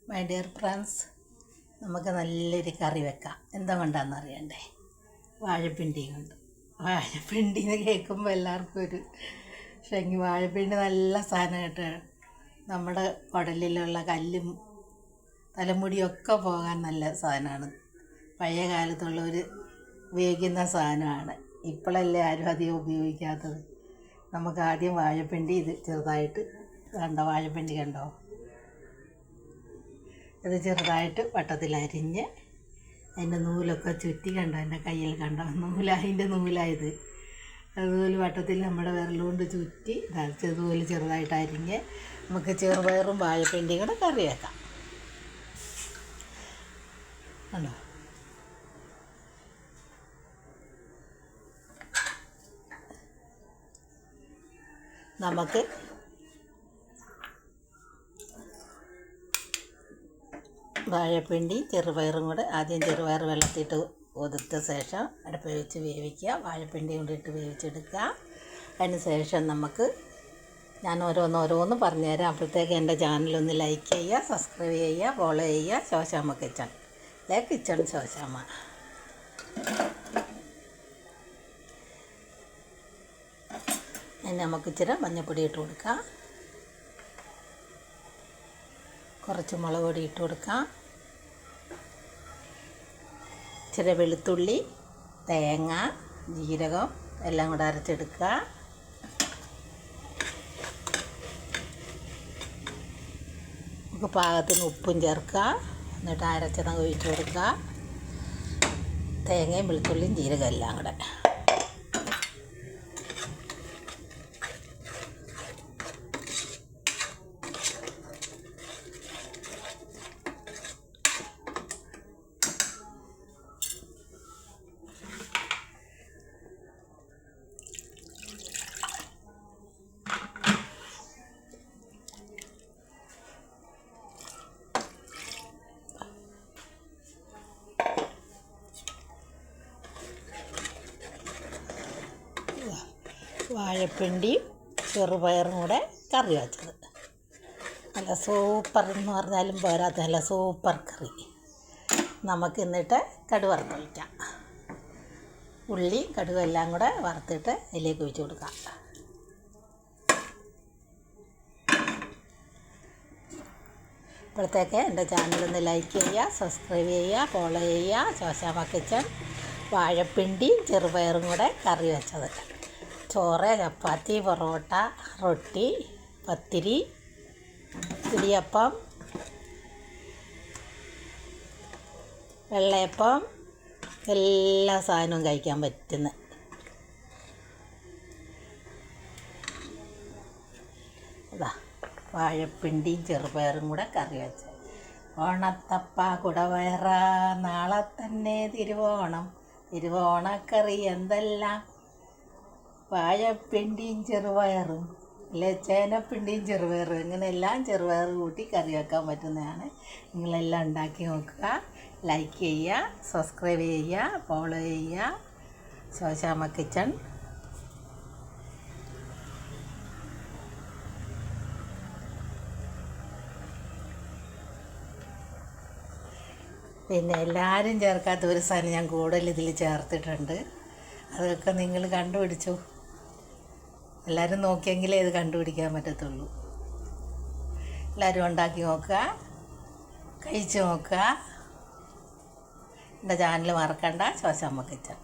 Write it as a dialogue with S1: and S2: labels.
S1: My dear friends, നമുക്ക് നല്ലൊരു കറി വെക്കാം. എന്താ വേണ്ടാന്ന് അറിയണ്ടേ? വാഴപ്പിണ്ടി കൊണ്ട്. വാഴപ്പിണ്ടി എന്ന് കേൾക്കുമ്പോൾ എല്ലാവർക്കും ഒരു പക്ഷേ വാഴപ്പിണ്ടി നല്ല സാധനം കേട്ടോ. നമ്മുടെ കുടലിലുള്ള കല്ലും തലമുടിയൊക്കെ പോകാൻ നല്ല സാധനമാണ്. പഴയ കാലത്തുള്ളവർ ഉപയോഗിക്കുന്ന സാധനമാണ്. ഇപ്പോഴല്ലേ ആരും അധികം ഉപയോഗിക്കാത്തത്. നമുക്ക് ആദ്യം വാഴപ്പിണ്ടി ഇത് ചെറുതായിട്ട് കണ്ടോ, വാഴപ്പിണ്ടി കണ്ടോ, ഇത് ചെറുതായിട്ട് വട്ടത്തിലരിഞ്ഞ് അതിൻ്റെ നൂലൊക്കെ ചുറ്റി കണ്ടോ, എൻ്റെ കയ്യിൽ കണ്ടോ അതിൻ്റെ നൂലായത്. അതുപോലെ വട്ടത്തിൽ നമ്മുടെ വിരലുകൊണ്ട് ചുറ്റി ഇതുപോലെ ചെറുതായിട്ട് അരിഞ്ഞ് നമുക്ക് ചെറുപയറും വാഴപ്പിണ്ടിയും കൂടെ കറി വെക്കാം. കണ്ടോ, നമുക്ക് വാഴപ്പിണ്ടി ചെറുപയറും കൂടെ ആദ്യം ചെറുപയർ വെള്ളത്തിയിട്ട് ഒതുത്ത ശേഷം അടുപ്പ് വെച്ച് വേവിക്കുക. വാഴപ്പിണ്ടി കൊണ്ടിട്ട് വേവിച്ചെടുക്കുക. അതിന് ശേഷം നമുക്ക് ഞാൻ ഓരോന്ന് പറഞ്ഞുതരാം. അപ്പോഴത്തേക്ക് എൻ്റെ ചാനലൊന്ന് ലൈക്ക് ചെയ്യുക, സബ്സ്ക്രൈബ് ചെയ്യുക, ഫോളോ ചെയ്യുക. Shoshamma kitchen, kitchen Shoshamma. അതിന് നമുക്ക് ഇച്ചിരി മഞ്ഞൾപ്പൊടി ഇട്ട് കൊടുക്കാം, കുറച്ച് മുളക് പൊടി ഇട്ട് കൊടുക്കാം, ഇച്ചിരി വെളുത്തുള്ളി, തേങ്ങ, ജീരകം എല്ലാം കൂടെ അരച്ചെടുക്കുക. നമുക്ക് പാകത്തിന് ഉപ്പും ചേർക്കുക. എന്നിട്ട് അരച്ചതങ്ങ് ഒഴിച്ച് കൊടുക്കുക. തേങ്ങയും വെളുത്തുള്ളിയും ജീരകം എല്ലാം കൂടെ. വാഴപ്പിണ്ടിയും ചെറുപയറും കൂടെ കറി വെച്ചത് നല്ല സൂപ്പർ എന്ന് പറഞ്ഞാലും പോരാത്ത നല്ല സൂപ്പർ കറി. നമുക്ക് എന്നിട്ട് കടുക് വറുത്തൊഴിക്കാം. ഉള്ളി കടുകും എല്ലാം കൂടെ വറുത്തിട്ട് അതിലേക്ക് ഒഴിച്ച് കൊടുക്കാം. ഇപ്പോഴത്തേക്ക് എൻ്റെ ചാനലൊന്ന് ലൈക്ക് ചെയ്യുക, സബ്സ്ക്രൈബ് ചെയ്യുക, ഫോളോ ചെയ്യുക. ശോശാമ്മ കിച്ചൺ. വാഴപ്പിണ്ടി ചെറുപയറും കൂടെ കറി വെച്ചത്. ചോറ്, ചപ്പാത്തി, പൊറോട്ട, റൊട്ടി, പത്തിരി, ഇടിയപ്പം, വെള്ളയപ്പം, എല്ലാ സാധനവും കഴിക്കാൻ പറ്റുന്ന അതാ വാഴപ്പിണ്ടിയും ചെറുപയറും കൂടെ കറി വെച്ച്. ഓണത്തപ്പ കുടവയറ നാളെ തന്നെ തിരുവോണം, തിരുവോണക്കറി എന്തെല്ലാം, വാഴപ്പിണ്ടിയും ചെറുപയറും അല്ലെ ചേനപ്പിണ്ടിയും ചെറുപയറും, ഇങ്ങനെയെല്ലാം ചെറുപയർ കൂട്ടി കറി വെക്കാൻ പറ്റുന്നതാണ്. നിങ്ങളെല്ലാം ഉണ്ടാക്കി നോക്കുക. ലൈക്ക് ചെയ്യുക, സബ്സ്ക്രൈബ് ചെയ്യുക, ഫോളോ ചെയ്യുക. ശോശാമ്മ കിച്ചൺ. പിന്നെ എല്ലാവരും ചേർക്കാത്ത ഒരു സാധനം ഞാൻ കൂടുതൽ ഇതിൽ ചേർത്തിട്ടുണ്ട്. അതൊക്കെ നിങ്ങൾ കണ്ടുപിടിച്ചു. എല്ലാവരും നോക്കിയെങ്കിലേ ഇത് കണ്ടുപിടിക്കാൻ പറ്റത്തുള്ളൂ. എല്ലാവരും ഉണ്ടാക്കി നോക്കുക, കഴിച്ച് നോക്കുക. എൻ്റെ ചാനൽ മറക്കണ്ട, ശോശാമ്മ കിച്ചൺ.